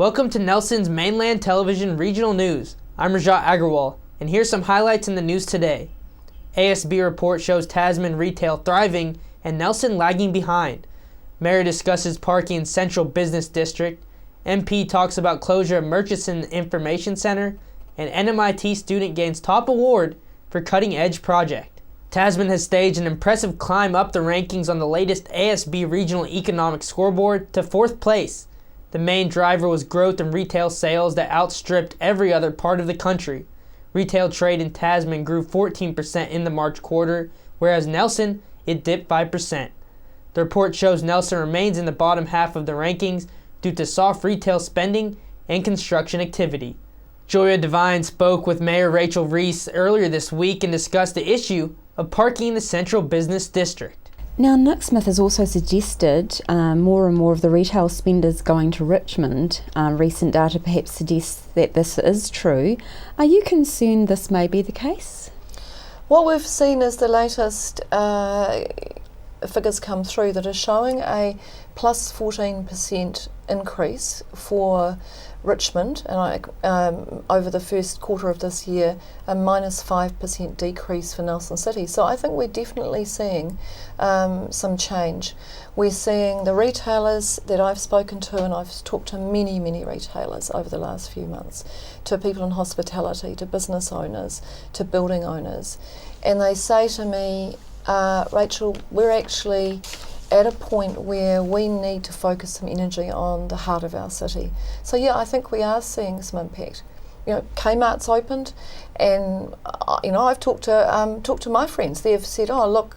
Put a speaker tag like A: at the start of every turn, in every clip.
A: Welcome to Nelson's Mainland Television Regional News. I'm Rajat Agrawal, and here's some highlights in the news today. ASB report shows Tasman retail thriving and Nelson lagging behind. Mayor discusses parking in Central Business District. MP talks about closure of Murchison Information Center. And NMIT student gains top award for cutting edge project. Tasman has staged an impressive climb up the rankings on the latest ASB Regional Economic Scoreboard to 4th place. The main driver was growth in retail sales that outstripped every other part of the country. Retail trade in Tasman grew 14% in the March quarter, whereas Nelson, it dipped 5%. The report shows Nelson remains in the bottom half of the rankings due to soft retail spending and construction activity. Joya Devine spoke with Mayor Rachel Reese earlier this week and discussed the issue of parking in the Central Business District.
B: Now, Nick Smith has also suggested more and more of the retail spenders going to Richmond. Recent data perhaps suggests that this is true. Are you concerned this may be the case?
C: What we've seen is the latest figures come through that are showing a plus 14% increase for Richmond, and over the first quarter of this year, a minus 5% decrease for Nelson City. So I think we're definitely seeing some change. We're seeing the retailers that I've spoken to, and I've talked to many retailers over the last few months, to people in hospitality, to business owners, to building owners, and they say to me, Rachel, we're actually at a point where we need to focus some energy on the heart of our city. So yeah, I think we are seeing some impact. You know, Kmart's opened, and I've talked to my friends. They've said, oh look,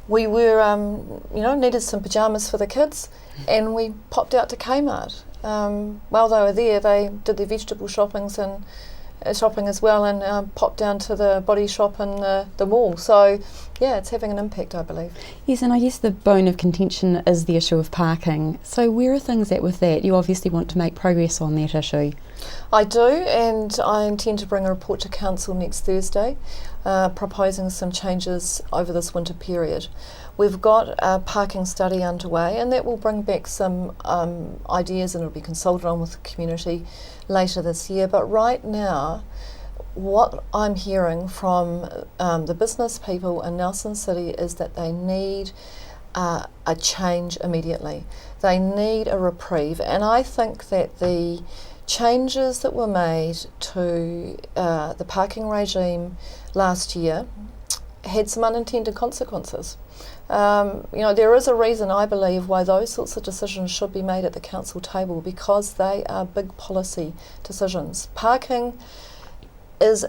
C: we were needed some pajamas for the kids, and we popped out to Kmart. While they were there, they did their vegetable shopping as well, and popped down to the body shop and the mall. So yeah, it's having an impact, I believe.
B: Yes, and I guess the bone of contention is the issue of parking. So where are things at with that? You obviously want to make progress on that issue.
C: I do, and I intend to bring a report to Council next Thursday, proposing some changes over this winter period. We've got a parking study underway, and that will bring back some ideas, and it'll be consulted on with the community later this year. But right now, what I'm hearing from the business people in Nelson City is that they need a change immediately. They need a reprieve, and I think that the changes that were made to the parking regime last year had some unintended consequences. There is a reason, I believe, why those sorts of decisions should be made at the council table, because they are big policy decisions. Parking is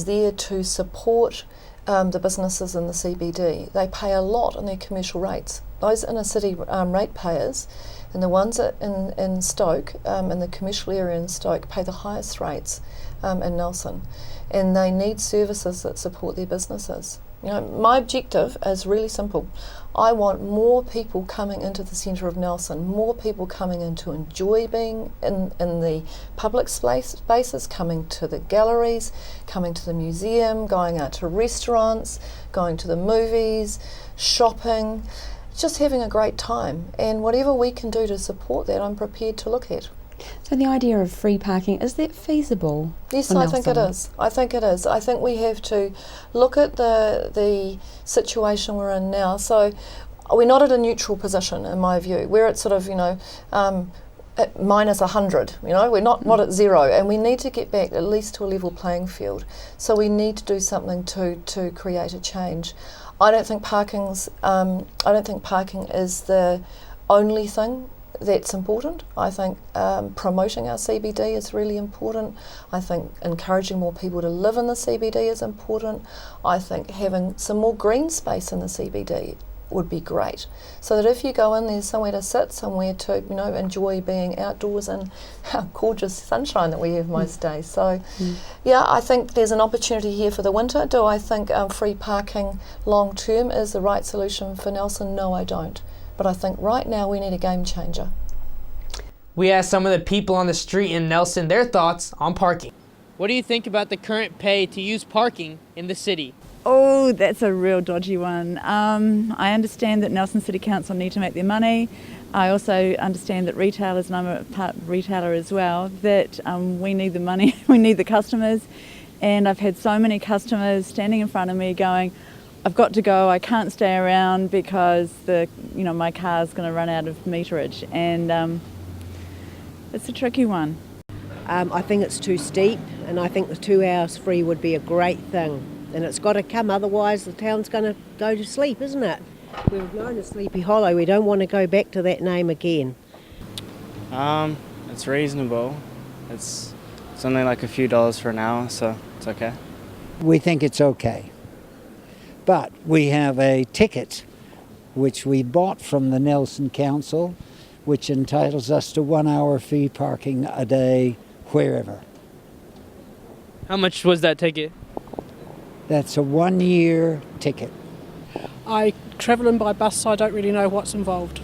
C: there to support the businesses in the CBD. They pay a lot on their commercial rates. Those inner city ratepayers, and the ones in Stoke, in the commercial area in Stoke, pay the highest rates in Nelson, and they need services that support their businesses. My objective is really simple. I want more people coming into the centre of Nelson, more people coming in to enjoy being in the public spaces, coming to the galleries, coming to the museum, going out to restaurants, going to the movies, shopping, just having a great time. And whatever we can do to support that, I'm prepared to look at.
B: So the idea of free parking, is that feasible?
C: Yes, I think it is. I think we have to look at the situation we're in now. So we're not at a neutral position, in my view. We're at sort of, at minus 100. We're not at zero, and we need to get back at least to a level playing field. So we need to do something to create a change. I don't think parking is the only thing that's important. I think promoting our CBD is really important. I think encouraging more people to live in the CBD is important. I think having some more green space in the CBD would be great, so that if you go in, there's somewhere to sit, somewhere to enjoy being outdoors in our gorgeous sunshine that we have most days. So yeah, I think there's an opportunity here for the winter. Do I think free parking long term is the right solution for Nelson? No, I don't. But I think right now we need a game changer.
A: We asked some of the people on the street in Nelson their thoughts on parking. What do you think about the current pay to use parking in the city?
D: Oh, that's a real dodgy one. I understand that Nelson City Council need to make their money. I also understand that retailers, and I'm a part retailer as well, that we need the money, we need the customers. And I've had so many customers standing in front of me going, I've got to go, I can't stay around because my car's going to run out of meterage. And it's a tricky one.
E: I think it's too steep, and I think the 2 hours free would be a great thing. And it's got to come, otherwise the town's going to go to sleep, isn't it? We've known a Sleepy Hollow. We don't want to go back to that name again.
F: It's reasonable. It's only like a few dollars for an hour, so it's okay.
G: We think it's okay. But we have a ticket which we bought from the Nelson Council, which entitles us to 1 hour free parking a day wherever.
A: How much was that ticket?
G: That's a 1-year ticket.
H: I travel in by bus, so I don't really know what's involved.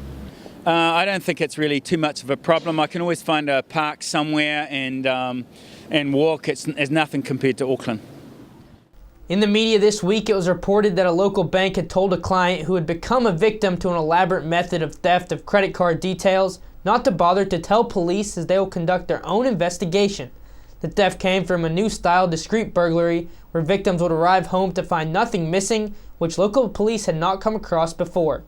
I: I don't think it's really too much of a problem. I can always find a park somewhere and walk. It's nothing compared to Auckland.
A: In the media this week, it was reported that a local bank had told a client who had become a victim to an elaborate method of theft of credit card details not to bother to tell police, as they will conduct their own investigation. The theft came from a new-style discreet burglary where victims would arrive home to find nothing missing, which local police had not come across before.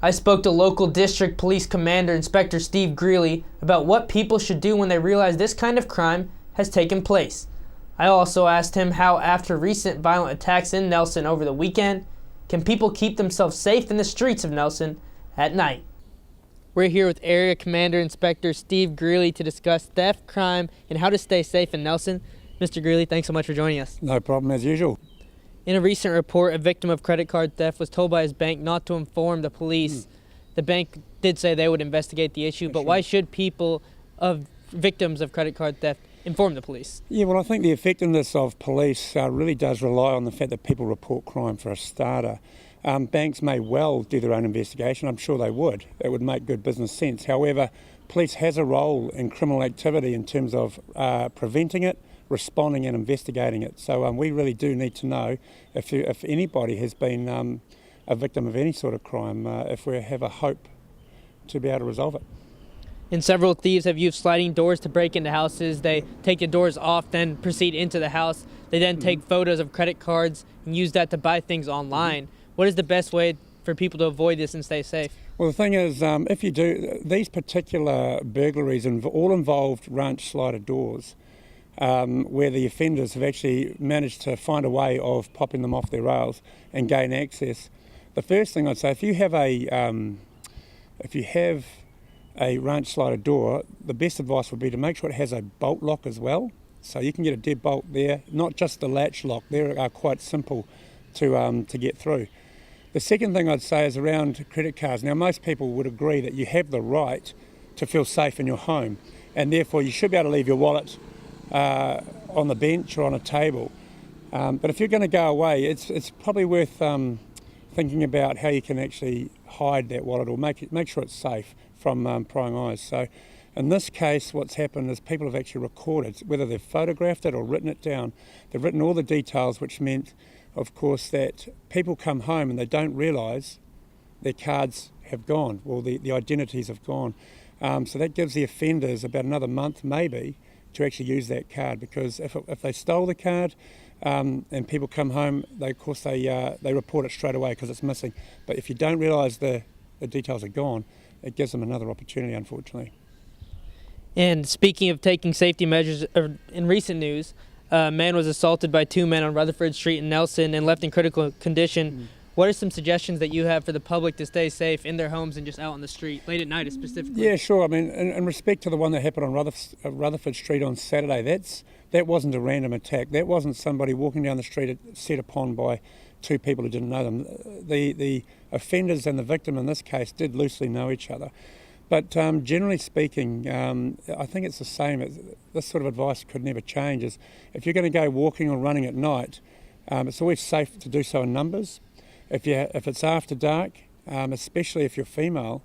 A: I spoke to local district police commander Inspector Steve Greeley about what people should do when they realize this kind of crime has taken place. I also asked him how, after recent violent attacks in Nelson over the weekend, can people keep themselves safe in the streets of Nelson at night. We're here with Area Commander Inspector Steve Greeley to discuss theft, crime, and how to stay safe in Nelson. Mr. Greeley, thanks so much for joining us.
J: No problem, as usual.
A: In a recent report, a victim of credit card theft was told by his bank not to inform the police. The bank did say they would investigate the issue, but why should people of victims of credit card theft inform the police?
J: Yeah, well, I think the effectiveness of police really does rely on the fact that people report crime for a starter. Banks may well do their own investigation. I'm sure they would. It would make good business sense. However, police has a role in criminal activity in terms of preventing it, responding and investigating it. So we really do need to know if anybody has been a victim of any sort of crime, if we have a hope to be able to resolve it.
A: And several thieves have used sliding doors to break into houses. They take the doors off, then proceed into the house. They then take photos of credit cards and use that to buy things online. What is the best way for people to avoid this and stay safe?
J: Well, the thing is, if you do, these particular burglaries all involved ranch slider doors, where the offenders have actually managed to find a way of popping them off their rails and gain access. The first thing I'd say, if you have a ranch slider door, the best advice would be to make sure it has a bolt lock as well. So you can get a deadbolt there, not just the latch lock. They are quite simple to get through. The second thing I'd say is around credit cards. Now, most people would agree that you have the right to feel safe in your home, and therefore you should be able to leave your wallet on the bench or on a table. But if you're going to go away, it's probably worth thinking about how you can actually hide that wallet or make sure it's safe from prying eyes. So in this case, what's happened is people have actually recorded, whether they've photographed it or written it down, they've written all the details, which meant, of course, that people come home and they don't realise their cards have gone, or the identities have gone. So that gives the offenders about another month, maybe, to actually use that card, because if they stole the card and people come home, they report it straight away because it's missing. But if you don't realise the details are gone, it gives them another opportunity, unfortunately.
A: And speaking of taking safety measures, in recent news, a man was assaulted by two men on Rutherford Street in Nelson and left in critical condition. What are some suggestions that you have for the public to stay safe in their homes and just out on the street, late at night specifically?
J: Yeah, sure. I mean, in respect to the one that happened on Rutherford Street on Saturday, that wasn't a random attack. That wasn't somebody walking down the street set upon by two people who didn't know them. The offenders and the victim in this case did loosely know each other. But generally speaking, I think it's the same. This sort of advice could never change. Is if you're going to go walking or running at night, it's always safe to do so in numbers. If it's after dark, especially if you're female,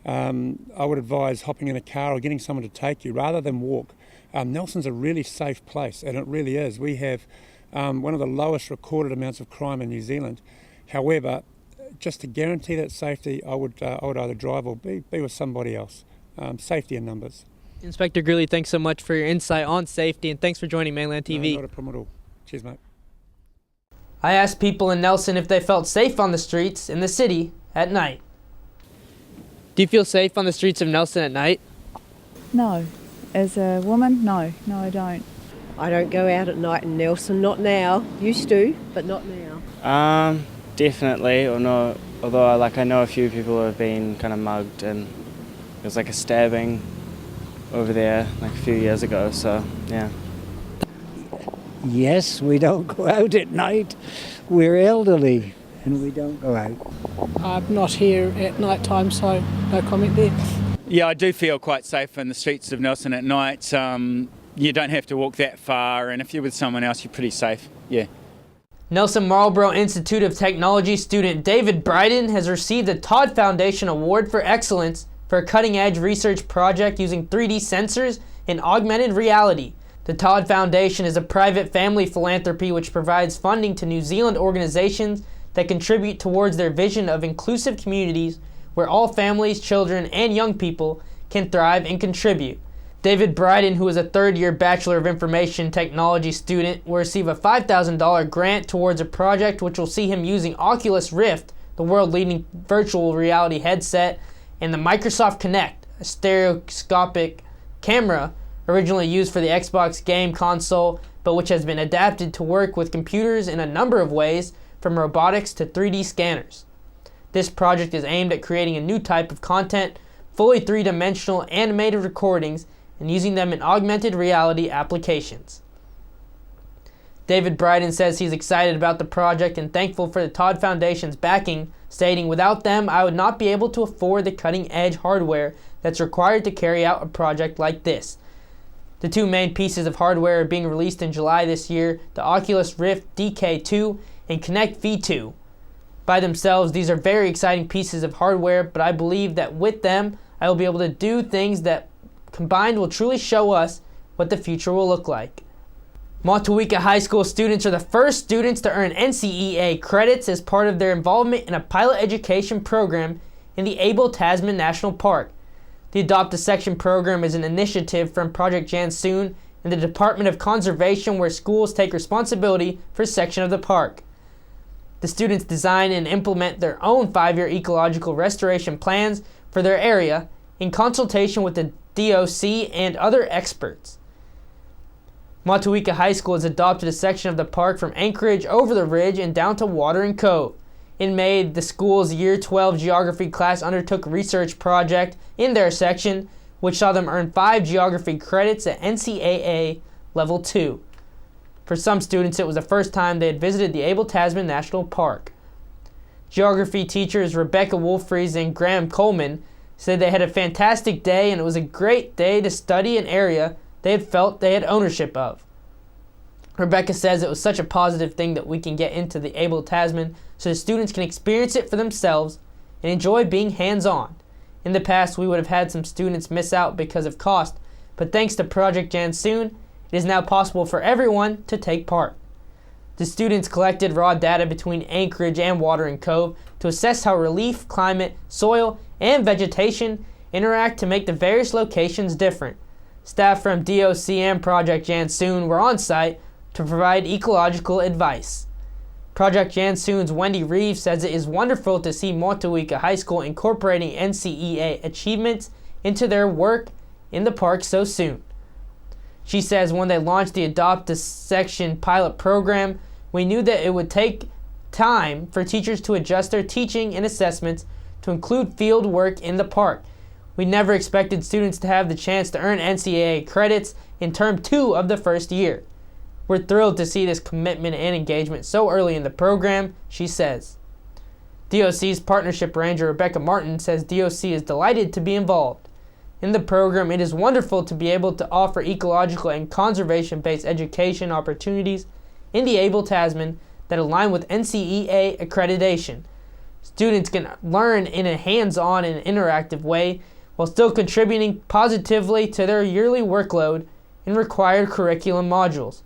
J: I would advise hopping in a car or getting someone to take you rather than walk. Nelson's a really safe place, and it really is. We have one of the lowest recorded amounts of crime in New Zealand. However, just to guarantee that safety, I would either drive or be with somebody else. Safety in numbers.
A: Inspector Greeley, thanks so much for your insight on safety, and thanks for joining Mainland TV.
J: No, not a problem at all. Cheers, mate.
A: I asked people in Nelson if they felt safe on the streets in the city at night. Do you feel safe on the streets of Nelson at night?
D: No. As a woman, no. No, I don't.
E: I don't go out at night in Nelson, not now. Used to, but not now.
F: Definitely, or no, although I know a few people who have been kind of mugged, and there was like a stabbing over there like a few years ago, so yeah.
G: Yes, we don't go out at night. We're elderly and we don't go out.
H: I'm not here at night time, so no comment there.
I: Yeah, I do feel quite safe in the streets of Nelson at night. You don't have to walk that far, and if you're with someone else, you're pretty safe, yeah.
A: Nelson Marlborough Institute of Technology student David Bryden has received the Todd Foundation Award for Excellence for a cutting-edge research project using 3D sensors and augmented reality. The Todd Foundation is a private family philanthropy which provides funding to New Zealand organizations that contribute towards their vision of inclusive communities where all families, children, and young people can thrive and contribute. David Bryden, who is a third-year Bachelor of Information Technology student, will receive a $5,000 grant towards a project which will see him using Oculus Rift, the world-leading virtual reality headset, and the Microsoft Kinect, a stereoscopic camera originally used for the Xbox game console, but which has been adapted to work with computers in a number of ways, from robotics to 3D scanners. This project is aimed at creating a new type of content, fully three-dimensional animated recordings, and using them in augmented reality applications. David Bryden says he's excited about the project and thankful for the Todd Foundation's backing, stating, "Without them, I would not be able to afford the cutting-edge hardware that's required to carry out a project like this." The two main pieces of hardware are being released in July this year, the Oculus Rift DK2 and Kinect V2. By themselves, these are very exciting pieces of hardware, but I believe that with them, I will be able to do things that combined will truly show us what the future will look like. Motueka High School students are the first students to earn NCEA credits as part of their involvement in a pilot education program in the Abel Tasman National Park. The Adopt a Section program is an initiative from Project Jansoon and the Department of Conservation where schools take responsibility for a section of the park. The students design and implement their own 5-year ecological restoration plans for their area in consultation with the DOC and other experts. Motueka High School has adopted a section of the park from Anchorage over the ridge and down to Watering Cove. In May, the school's Year 12 geography class undertook a research project in their section, which saw them earn 5 geography credits at NCAA Level 2. For some students, it was the first time they had visited the Abel Tasman National Park. Geography teachers Rebecca Wolfries and Graham Coleman said they had a fantastic day and it was a great day to study an area they had felt they had ownership of. Rebecca says it was such a positive thing that we can get into the Abel Tasman so the students can experience it for themselves and enjoy being hands-on. In the past, we would have had some students miss out because of cost, but thanks to Project Jansoon, it is now possible for everyone to take part. The students collected raw data between Anchorage and Watering Cove to assess how relief, climate, soil, and vegetation interact to make the various locations different. Staff from DOC and Project Jansoon were on site to provide ecological advice. Project Jansoon's Wendy Reeves says it is wonderful to see Motueka High School incorporating NCEA achievements into their work in the park so soon. She says when they launched the Adopt a Section pilot program, we knew that it would take time for teachers to adjust their teaching and assessments to include field work in the park. We never expected students to have the chance to earn NCAA credits in term 2 of the first year. We're thrilled to see this commitment and engagement so early in the program, she says. DOC's partnership ranger Rebecca Martin says DOC is delighted to be involved. In the program, it is wonderful to be able to offer ecological and conservation-based education opportunities in the Abel Tasman that align with NCEA accreditation. Students can learn in a hands-on and interactive way while still contributing positively to their yearly workload in required curriculum modules.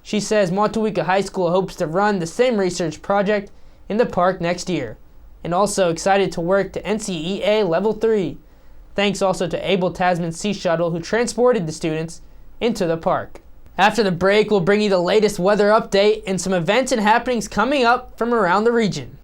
A: She says Motueka High School hopes to run the same research project in the park next year. and also excited to work to NCEA Level 3. Thanks also to Able Tasman Sea Shuttle, who transported the students into the park. After the break, we'll bring you the latest weather update and some events and happenings coming up from around the region.